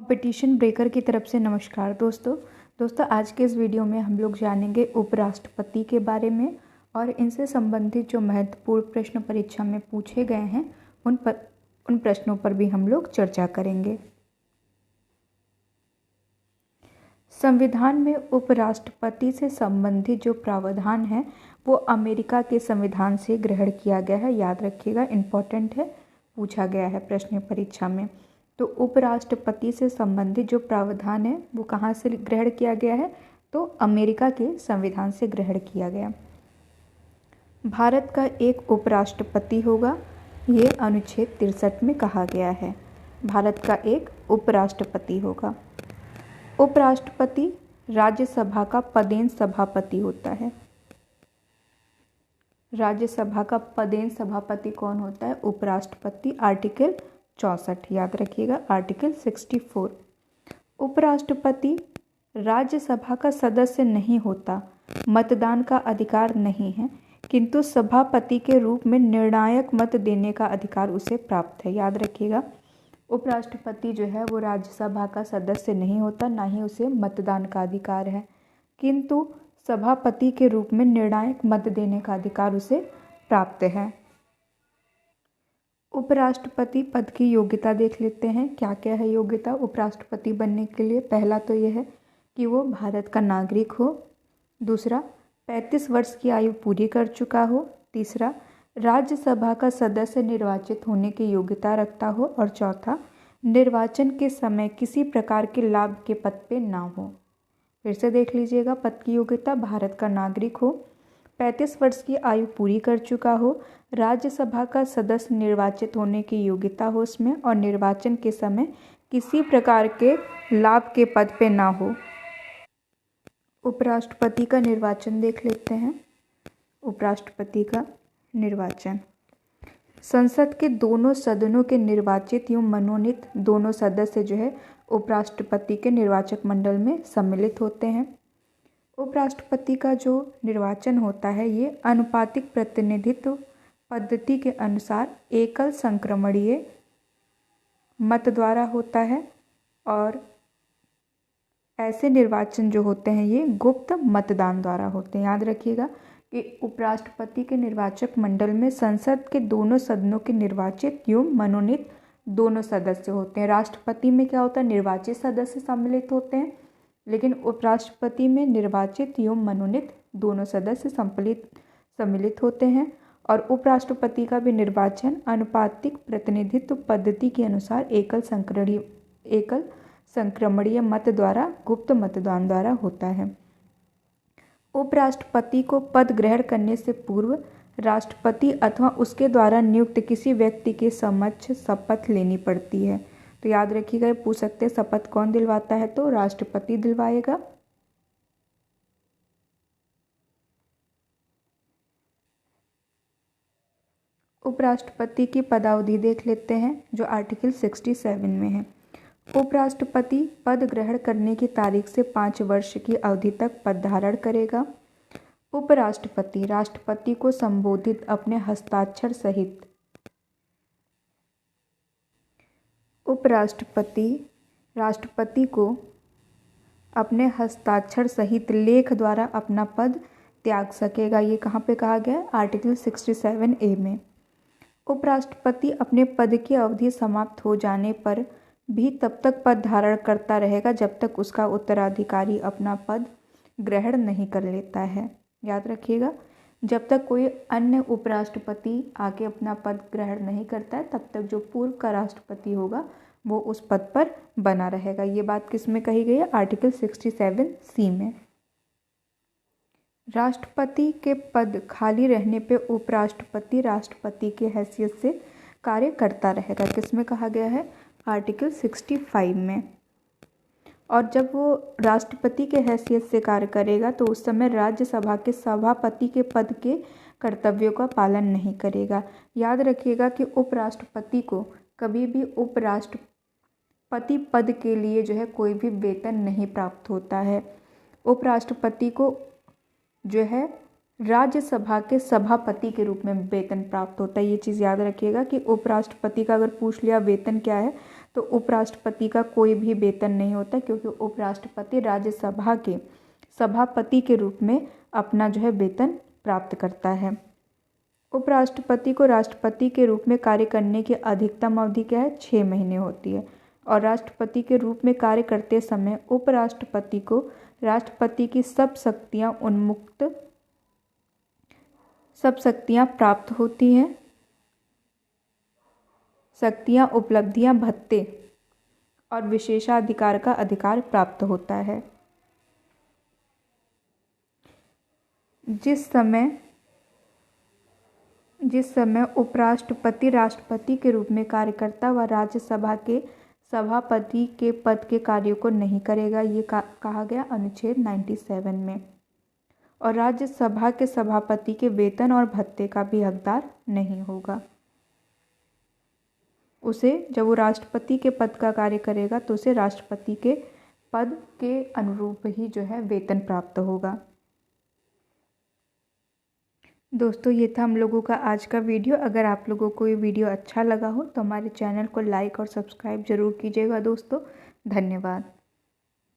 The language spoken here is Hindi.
कंपटीशन ब्रेकर की तरफ से नमस्कार दोस्तों आज के इस वीडियो में हम लोग जानेंगे उपराष्ट्रपति के बारे में और इनसे संबंधित जो महत्वपूर्ण प्रश्न परीक्षा में पूछे गए हैं उन प्रश्नों पर भी हम लोग चर्चा करेंगे। संविधान में उपराष्ट्रपति से संबंधित जो प्रावधान है वो अमेरिका के संविधान से ग्रहण किया गया है। याद रखिएगा, इम्पोर्टेंट है, पूछा गया है प्रश्न परीक्षा में। तो उपराष्ट्रपति से संबंधित जो प्रावधान है वो कहाँ से ग्रहण किया गया है? तो अमेरिका के संविधान से ग्रहण किया गया। भारत का एक उपराष्ट्रपति होगा, ये अनुच्छेद 63 में कहा गया है। भारत का एक उपराष्ट्रपति होगा। उपराष्ट्रपति राज्यसभा का पदेन सभापति होता है। राज्यसभा का पदेन सभापति कौन होता है? उपराष्ट्रपति। आर्टिकल 64 याद रखिएगा, आर्टिकल 64। उपराष्ट्रपति राज्यसभा का सदस्य नहीं होता, मतदान का अधिकार नहीं है, किंतु सभापति के रूप में निर्णायक मत देने का अधिकार उसे प्राप्त है। याद रखिएगा, उपराष्ट्रपति जो है वो राज्यसभा का सदस्य नहीं होता, ना ही उसे मतदान का अधिकार है, किंतु सभापति के रूप में निर्णायक मत देने का अधिकार उसे प्राप्त है। उपराष्ट्रपति पद की योग्यता देख लेते हैं। क्या क्या है योग्यता उपराष्ट्रपति बनने के लिए? पहला तो यह है कि वो भारत का नागरिक हो। दूसरा, 35 वर्ष की आयु पूरी कर चुका हो। तीसरा, राज्यसभा का सदस्य निर्वाचित होने की योग्यता रखता हो। और चौथा, निर्वाचन के समय किसी प्रकार के लाभ के पद पे ना हो। फिर से देख लीजिएगा, पद की योग्यता भारत का नागरिक हो, 35 वर्ष की आयु पूरी कर चुका हो, राज्यसभा का सदस्य निर्वाचित होने की योग्यता हो उसमें, और निर्वाचन के समय किसी प्रकार के लाभ के पद पे ना हो। उपराष्ट्रपति का निर्वाचन देख लेते हैं। उपराष्ट्रपति का निर्वाचन, संसद के दोनों सदनों के निर्वाचित एवं मनोनीत दोनों सदस्य जो है उपराष्ट्रपति के निर्वाचक मंडल में सम्मिलित होते हैं। उपराष्ट्रपति का जो निर्वाचन होता है ये अनुपातिक प्रतिनिधित्व पद्धति के अनुसार एकल संक्रमणीय मत द्वारा होता है, और ऐसे निर्वाचन जो होते हैं ये गुप्त मतदान द्वारा होते हैं। याद रखिएगा कि उपराष्ट्रपति के निर्वाचक मंडल में संसद के दोनों सदनों के निर्वाचित एवं मनोनीत दोनों सदस्य होते हैं। राष्ट्रपति में क्या होता है? निर्वाचित सदस्य सम्मिलित होते हैं, लेकिन उपराष्ट्रपति में निर्वाचित एवं मनोनीत दोनों सदस्य सम्मिलित होते हैं। और उपराष्ट्रपति का भी निर्वाचन अनुपातिक प्रतिनिधित्व पद्धति के अनुसार एकल संक्रमणीय मत द्वारा गुप्त मतदान द्वारा होता है। उपराष्ट्रपति को पद ग्रहण करने से पूर्व राष्ट्रपति अथवा उसके द्वारा नियुक्त किसी व्यक्ति के समक्ष शपथ लेनी पड़ती है। तो याद रखिएगा, पूछ सकते हैं शपथ कौन दिलवाता है? तो राष्ट्रपति दिलवाएगा। उपराष्ट्रपति की पदावधि देख लेते हैं जो आर्टिकल 67 में है। उपराष्ट्रपति पद ग्रहण करने की तारीख से 5 वर्ष की अवधि तक पद धारण करेगा। उपराष्ट्रपति राष्ट्रपति को संबोधित अपने हस्ताक्षर सहित उपराष्ट्रपति राष्ट्रपति को अपने हस्ताक्षर सहित लेख द्वारा अपना पद त्याग सकेगा। ये कहाँ पे कहा गया है? आर्टिकल 67A में। उपराष्ट्रपति अपने पद की अवधि समाप्त हो जाने पर भी तब तक पद धारण करता रहेगा जब तक उसका उत्तराधिकारी अपना पद ग्रहण नहीं कर लेता है। याद रखिएगा, जब तक कोई अन्य उपराष्ट्रपति आके अपना पद ग्रहण नहीं करता है तब तक जो पूर्व का राष्ट्रपति होगा वो उस पद पर बना रहेगा। ये बात किस में कही गई है? आर्टिकल 67C में। राष्ट्रपति के पद खाली रहने पे उपराष्ट्रपति राष्ट्रपति की हैसियत से कार्य करता रहेगा। किस में कहा गया है? आर्टिकल 65 में। और जब वो राष्ट्रपति के हैसियत से कार्य करेगा तो उस समय राज्यसभा के सभापति के पद के कर्तव्यों का पालन नहीं करेगा। याद रखिएगा कि उपराष्ट्रपति को कभी भी उपराष्ट्रपति पद के लिए जो है कोई भी वेतन नहीं प्राप्त होता है। उपराष्ट्रपति को जो है राज्यसभा के सभापति के रूप में वेतन प्राप्त होता है। ये चीज़ याद रखिएगा कि उपराष्ट्रपति का अगर पूछ लिया वेतन क्या है तो उपराष्ट्रपति का कोई भी वेतन नहीं होता, क्योंकि उपराष्ट्रपति राज्यसभा के सभापति के रूप में अपना जो है वेतन प्राप्त करता है। उपराष्ट्रपति को राष्ट्रपति के रूप में कार्य करने की अधिकतम अवधि क्या है, 6 महीने होती है। और राष्ट्रपति के रूप में कार्य करते समय उपराष्ट्रपति को राष्ट्रपति की सब शक्तियां प्राप्त होती हैं। शक्तियां, उपलब्धियां, भत्ते और विशेषाधिकार का अधिकार प्राप्त होता है। जिस समय उपराष्ट्रपति राष्ट्रपति के रूप में कार्य करता वह राज्यसभा के सभापति के पद के कार्यों को नहीं करेगा, ये कहा गया अनुच्छेद 97 में। और राज्यसभा के सभापति के वेतन और भत्ते का भी हकदार नहीं होगा। उसे, जब वो राष्ट्रपति के पद का कार्य करेगा तो उसे राष्ट्रपति के पद के अनुरूप ही जो है वेतन प्राप्त होगा। दोस्तों, ये था हम लोगों का आज का वीडियो। अगर आप लोगों को ये वीडियो अच्छा लगा हो तो हमारे चैनल को लाइक और सब्सक्राइब जरूर कीजिएगा दोस्तों। धन्यवाद।